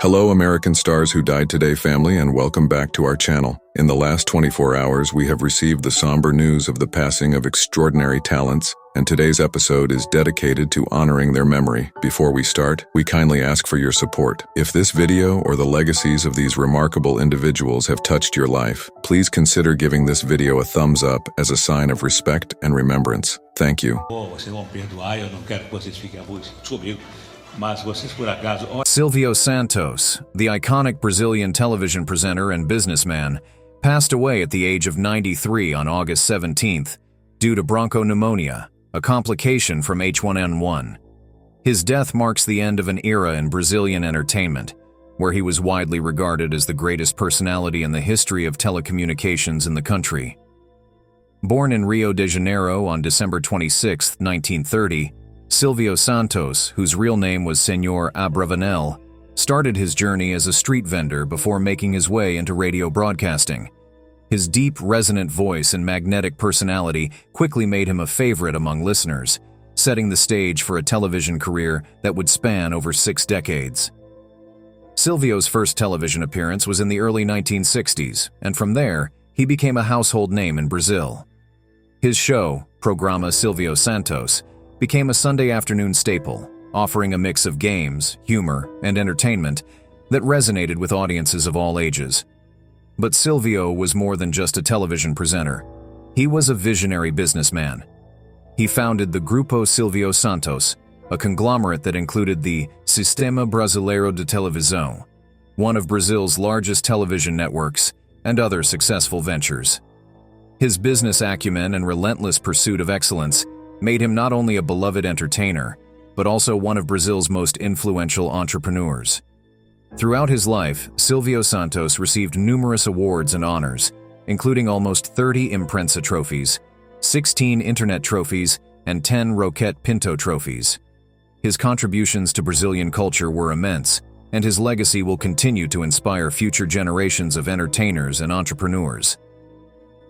Hello American Stars Who Died Today family, and welcome back to our channel. In the last 24 hours, we have received the somber news of the passing of extraordinary talents, and today's episode is dedicated to honoring their memory. Before we start, we kindly ask for your support. If this video or the legacies of these remarkable individuals have touched your life, please consider giving this video a thumbs up as a sign of respect and remembrance. Thank you. Sylvio Santos, the iconic Brazilian television presenter and businessman, passed away at the age of 93 on August 17th due to bronchopneumonia, a complication from H1N1. His death marks the end of an era in Brazilian entertainment, where he was widely regarded as the greatest personality in the history of telecommunications in the country. Born in Rio de Janeiro on December 26, 1930, Sylvio Santos, whose real name was Senor Abravanel, started his journey as a street vendor before making his way into radio broadcasting. His deep, resonant voice and magnetic personality quickly made him a favorite among listeners, setting the stage for a television career that would span over 6 decades. Silvio's first television appearance was in the early 1960s, and from there, he became a household name in Brazil. His show, Programa Silvio Santos, became a Sunday afternoon staple, offering a mix of games, humor, and entertainment that resonated with audiences of all ages. But Sylvio was more than just a television presenter. He was a visionary businessman. He founded the Grupo Silvio Santos, a conglomerate that included the Sistema Brasileiro de Televisão, one of Brazil's largest television networks, and other successful ventures. His business acumen and relentless pursuit of excellence made him not only a beloved entertainer, but also one of Brazil's most influential entrepreneurs. Throughout his life, Sylvio Santos received numerous awards and honors, including almost 30 Imprensa trophies, 16 Internet trophies, and 10 Roquette Pinto trophies. His contributions to Brazilian culture were immense, and his legacy will continue to inspire future generations of entertainers and entrepreneurs.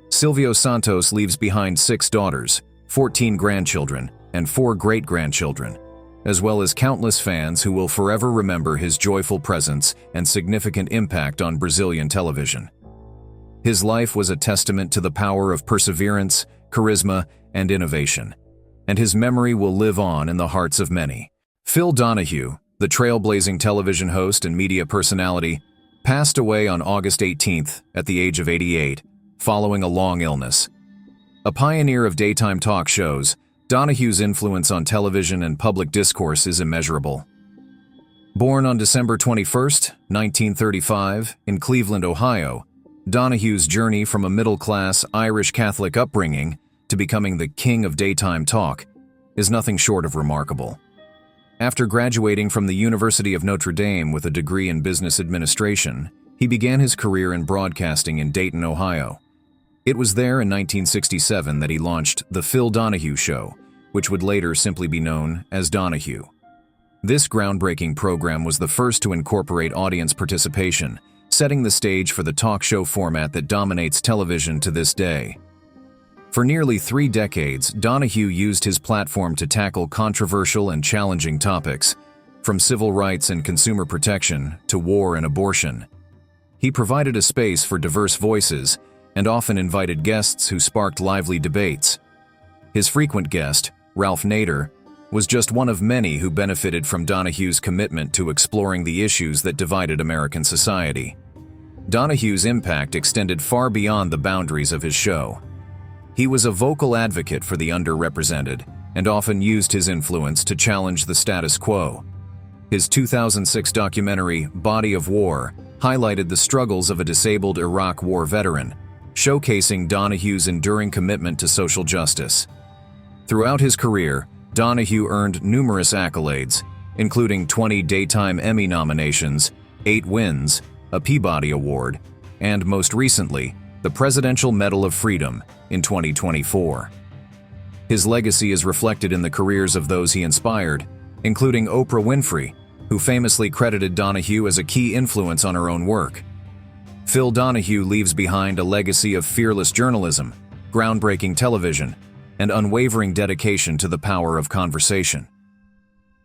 Sylvio Santos leaves behind 6 daughters, 14 grandchildren, and 4 great-grandchildren, as well as countless fans who will forever remember his joyful presence and significant impact on Brazilian television. His life was a testament to the power of perseverance, charisma, and innovation, and his memory will live on in the hearts of many. Phil Donahue, the trailblazing television host and media personality, passed away on August 18th at the age of 88, following a long illness. A pioneer of daytime talk shows, Donahue's influence on television and public discourse is immeasurable. Born on December 21, 1935, in Cleveland, Ohio, Donahue's journey from a middle-class Irish Catholic upbringing to becoming the king of daytime talk is nothing short of remarkable. After graduating from the University of Notre Dame with a degree in business administration, he began his career in broadcasting in Dayton, Ohio. It was there in 1967 that he launched The Phil Donahue Show, which would later simply be known as Donahue. This groundbreaking program was the first to incorporate audience participation, setting the stage for the talk show format that dominates television to this day. For nearly 3 decades, Donahue used his platform to tackle controversial and challenging topics, from civil rights and consumer protection to war and abortion. He provided a space for diverse voices and often invited guests who sparked lively debates. His frequent guest, Ralph Nader, was just one of many who benefited from Donahue's commitment to exploring the issues that divided American society. Donahue's impact extended far beyond the boundaries of his show. He was a vocal advocate for the underrepresented and often used his influence to challenge the status quo. His 2006 documentary, Body of War, highlighted the struggles of a disabled Iraq War veteran, showcasing Donahue's enduring commitment to social justice. Throughout his career, Donahue earned numerous accolades, including 20 Daytime Emmy nominations, 8 wins, a Peabody Award, and most recently, the Presidential Medal of Freedom in 2024. His legacy is reflected in the careers of those he inspired, including Oprah Winfrey, who famously credited Donahue as a key influence on her own work. Phil Donahue leaves behind a legacy of fearless journalism, groundbreaking television, and unwavering dedication to the power of conversation.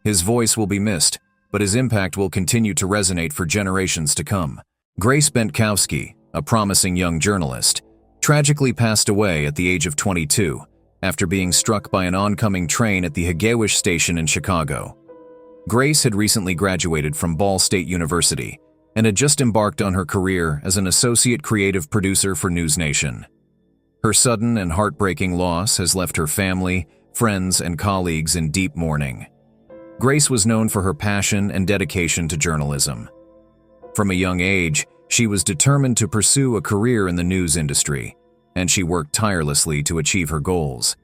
His voice will be missed, but his impact will continue to resonate for generations to come. Grace Bowski, a promising young journalist, tragically passed away at the age of 22 after being struck by an oncoming train at the Haggewisch station in Chicago. Grace had recently graduated from Ball State University and had just embarked on her career as an associate creative producer for News Nation. Her sudden and heartbreaking loss has left her family, friends, and colleagues in deep mourning. Grace was known for her passion and dedication to journalism. From a young age, she was determined to pursue a career in the news industry, and she worked tirelessly to achieve her goals.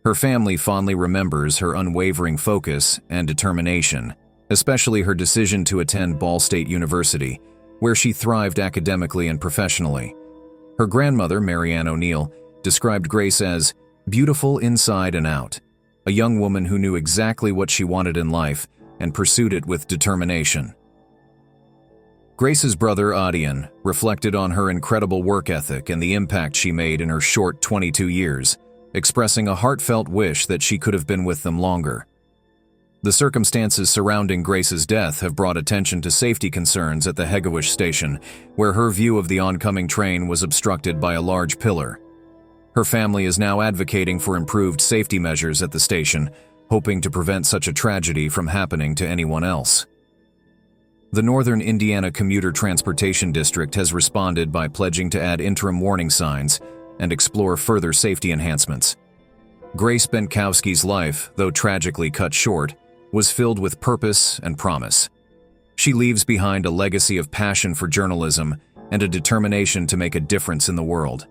Her family fondly remembers her unwavering focus and determination, especially her decision to attend Ball State University, where she thrived academically and professionally. Her grandmother, Mary Ann O'Neill, described Grace as beautiful inside and out, a young woman who knew exactly what she wanted in life and pursued it with determination. Grace's brother, Adian, reflected on her incredible work ethic and the impact she made in her short 22 years, expressing a heartfelt wish that she could have been with them longer. The circumstances surrounding Grace's death have brought attention to safety concerns at the Haggewisch station, where her view of the oncoming train was obstructed by a large pillar. Her family is now advocating for improved safety measures at the station, hoping to prevent such a tragedy from happening to anyone else. The Northern Indiana Commuter Transportation District has responded by pledging to add interim warning signs and explore further safety enhancements. Grace Bowski's life, though tragically cut short, was filled with purpose and promise. She leaves behind a legacy of passion for journalism and a determination to make a difference in the world.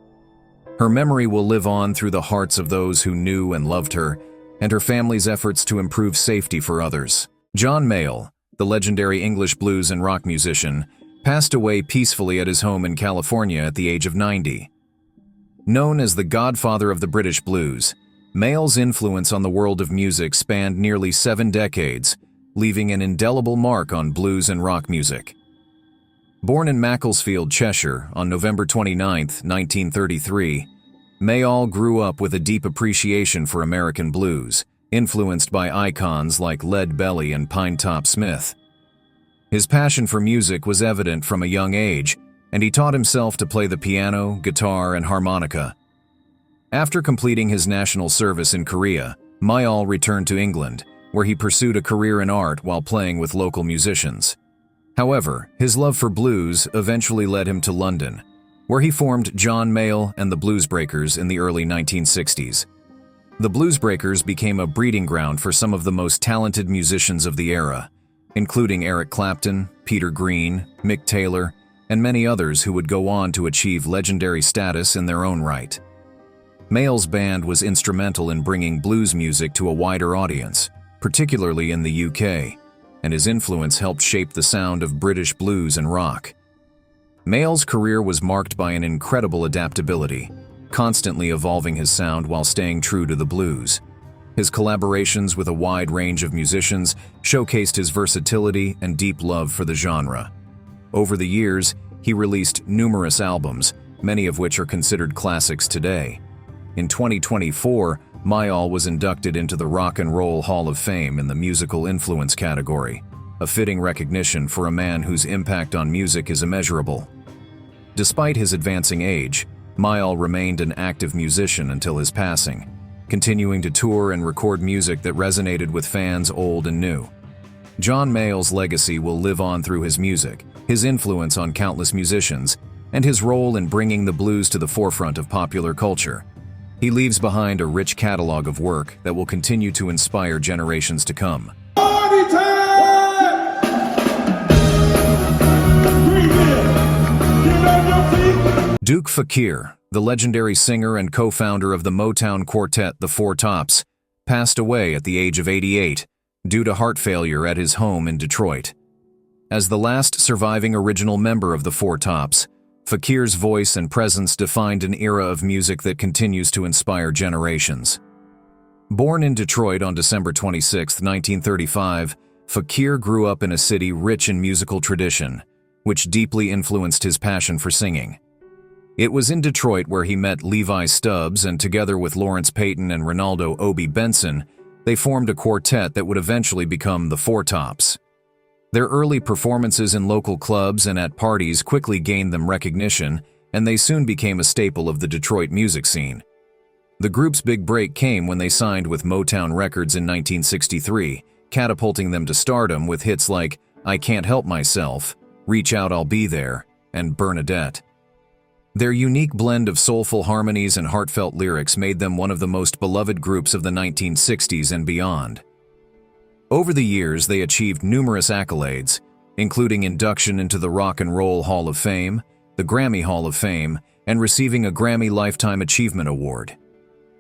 Her memory will live on through the hearts of those who knew and loved her, and her family's efforts to improve safety for others. John Mayall, the legendary English blues and rock musician, passed away peacefully at his home in California at the age of 90. Known as the godfather of the British blues, Mayall's influence on the world of music spanned nearly 7 decades, leaving an indelible mark on blues and rock music. Born in Macclesfield, Cheshire, on November 29, 1933, Mayall grew up with a deep appreciation for American blues, influenced by icons like Lead Belly and Pinetop Smith. His passion for music was evident from a young age, and he taught himself to play the piano, guitar, and harmonica. After completing his national service in Korea, Mayall returned to England, where he pursued a career in art while playing with local musicians. However, his love for blues eventually led him to London, where he formed John Mayall and the Bluesbreakers in the early 1960s. The Bluesbreakers became a breeding ground for some of the most talented musicians of the era, including Eric Clapton, Peter Green, Mick Taylor, and many others who would go on to achieve legendary status in their own right. Mayall's band was instrumental in bringing blues music to a wider audience, particularly in the UK, and his influence helped shape the sound of British blues and rock. Mayall's career was marked by an incredible adaptability, constantly evolving his sound while staying true to the blues. His collaborations with a wide range of musicians showcased his versatility and deep love for the genre. Over the years, he released numerous albums, many of which are considered classics today. In 2024, Mayall was inducted into the Rock and Roll Hall of Fame in the Musical Influence category, a fitting recognition for a man whose impact on music is immeasurable. Despite his advancing age, Mayall remained an active musician until his passing, continuing to tour and record music that resonated with fans old and new. John Mayall's legacy will live on through his music, his influence on countless musicians, and his role in bringing the blues to the forefront of popular culture. He leaves behind a rich catalog of work that will continue to inspire generations to come. Party time! Get on your feet! Duke Fakir, the legendary singer and co-founder of the Motown quartet The Four Tops, passed away at the age of 88 due to heart failure at his home in Detroit. As the last surviving original member of The Four Tops, Fakir's voice and presence defined an era of music that continues to inspire generations. Born in Detroit on December 26, 1935, Fakir grew up in a city rich in musical tradition, which deeply influenced his passion for singing. It was in Detroit where he met Levi Stubbs, and together with Lawrence Payton and Ronaldo "Obi" Benson, they formed a quartet that would eventually become the Four Tops. Their early performances in local clubs and at parties quickly gained them recognition, and they soon became a staple of the Detroit music scene. The group's big break came when they signed with Motown Records in 1963, catapulting them to stardom with hits like I Can't Help Myself, Reach Out I'll Be There, and Bernadette. Their unique blend of soulful harmonies and heartfelt lyrics made them one of the most beloved groups of the 1960s and beyond. Over the years, they achieved numerous accolades, including induction into the Rock and Roll Hall of Fame, the Grammy Hall of Fame, and receiving a Grammy Lifetime Achievement Award.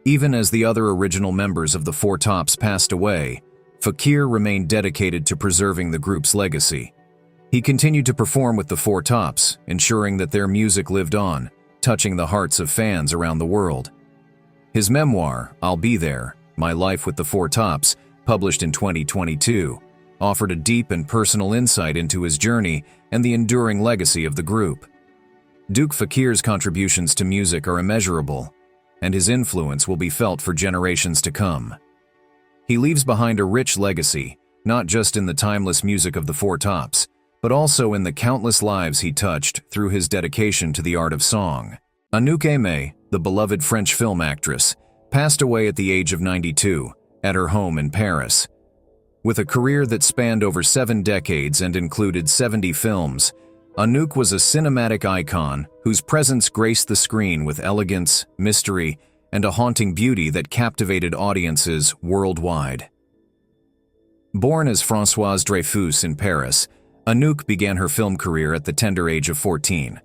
Even as the other original members of the Four Tops passed away, Fakir remained dedicated to preserving the group's legacy. He continued to perform with the Four Tops, ensuring that their music lived on, touching the hearts of fans around the world. His memoir, I'll Be There, My Life with the Four Tops, published in 2022, offered a deep and personal insight into his journey and the enduring legacy of the group. Duke Fakir's contributions to music are immeasurable, and his influence will be felt for generations to come. He leaves behind a rich legacy, not just in the timeless music of the Four Tops, but also in the countless lives he touched through his dedication to the art of song. ANUK, the beloved French film actress, passed away at the age of 92 at her home in Paris. With a career that spanned over 7 decades and included 70 films, ANUK was a cinematic icon whose presence graced the screen with elegance, mystery, and a haunting beauty that captivated audiences worldwide. Born as Françoise Dreyfus in Paris, ANUK began her film career at the tender age of 14.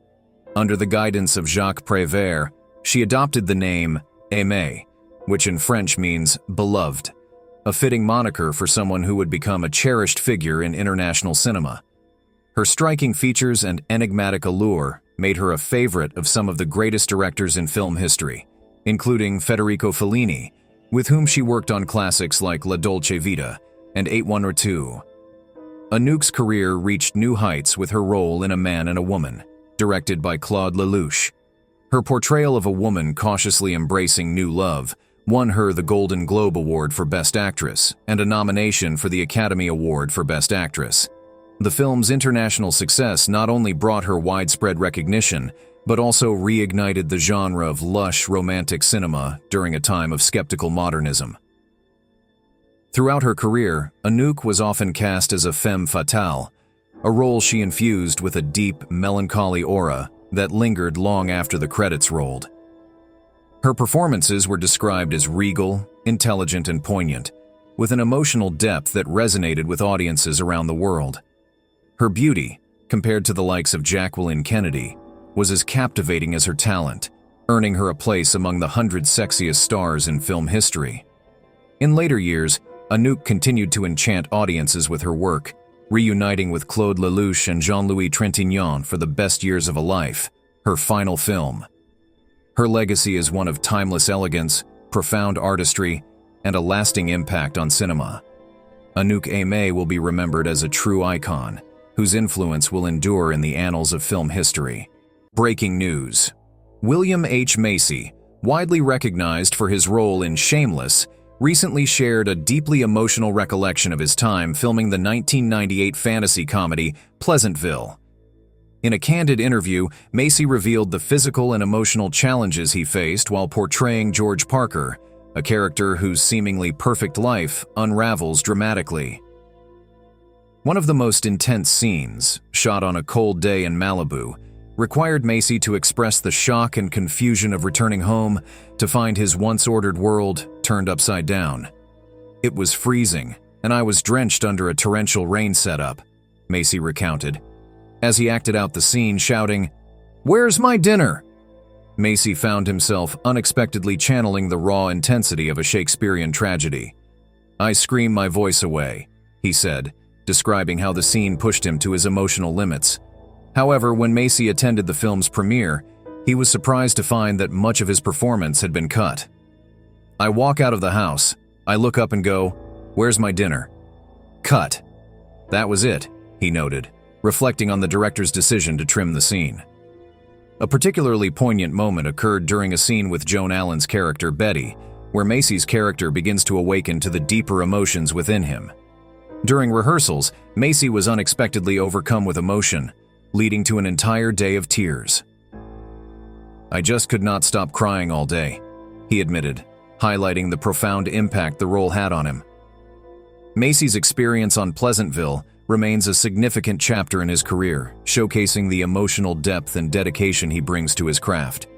Under the guidance of Jacques Prévert, she adopted the name Aimée, which in French means beloved, a fitting moniker for someone who would become a cherished figure in international cinema. Her striking features and enigmatic allure made her a favorite of some of the greatest directors in film history, including Federico Fellini, with whom she worked on classics like La Dolce Vita and 8112. ANUK's career reached new heights with her role in A Man and a Woman, directed by Claude Lelouch. Her portrayal of a woman cautiously embracing new love won her the Golden Globe Award for Best Actress and a nomination for the Academy Award for Best Actress. The film's international success not only brought her widespread recognition, but also reignited the genre of lush romantic cinema during a time of skeptical modernism. Throughout her career, ANUK was often cast as a femme fatale, a role she infused with a deep, melancholy aura that lingered long after the credits rolled. Her performances were described as regal, intelligent, and poignant, with an emotional depth that resonated with audiences around the world. Her beauty, compared to the likes of Jacqueline Kennedy, was as captivating as her talent, earning her a place among the 100 sexiest stars in film history. In later years, ANUK continued to enchant audiences with her work, reuniting with Claude Lelouch and Jean-Louis Trintignant for The Best Years of a Life, her final film. Her legacy is one of timeless elegance, profound artistry, and a lasting impact on cinema. ANUK Aimée will be remembered as a true icon, whose influence will endure in the annals of film history. Breaking news. William H. Macy, widely recognized for his role in Shameless, recently shared a deeply emotional recollection of his time filming the 1998 fantasy comedy Pleasantville. In a candid interview, Macy revealed the physical and emotional challenges he faced while portraying George Parker, a character whose seemingly perfect life unravels dramatically. One of the most intense scenes, shot on a cold day in Malibu, required Macy to express the shock and confusion of returning home to find his once-ordered world turned upside down. It was freezing, and I was drenched under a torrential rain setup, Macy recounted, as he acted out the scene shouting, "Where's my dinner?" Macy found himself unexpectedly channeling the raw intensity of a Shakespearean tragedy. "I screamed my voice away," he said, describing how the scene pushed him to his emotional limits. However, when Macy attended the film's premiere, he was surprised to find that much of his performance had been cut. "I walk out of the house, I look up and go, 'Where's my dinner?' Cut. That was it," he noted, reflecting on the director's decision to trim the scene. A particularly poignant moment occurred during a scene with Joan Allen's character Betty, where Macy's character begins to awaken to the deeper emotions within him. During rehearsals, Macy was unexpectedly overcome with emotion, leading to an entire day of tears. "I just could not stop crying all day," he admitted, highlighting the profound impact the role had on him. Macy's experience on Pleasantville remains a significant chapter in his career, showcasing the emotional depth and dedication he brings to his craft.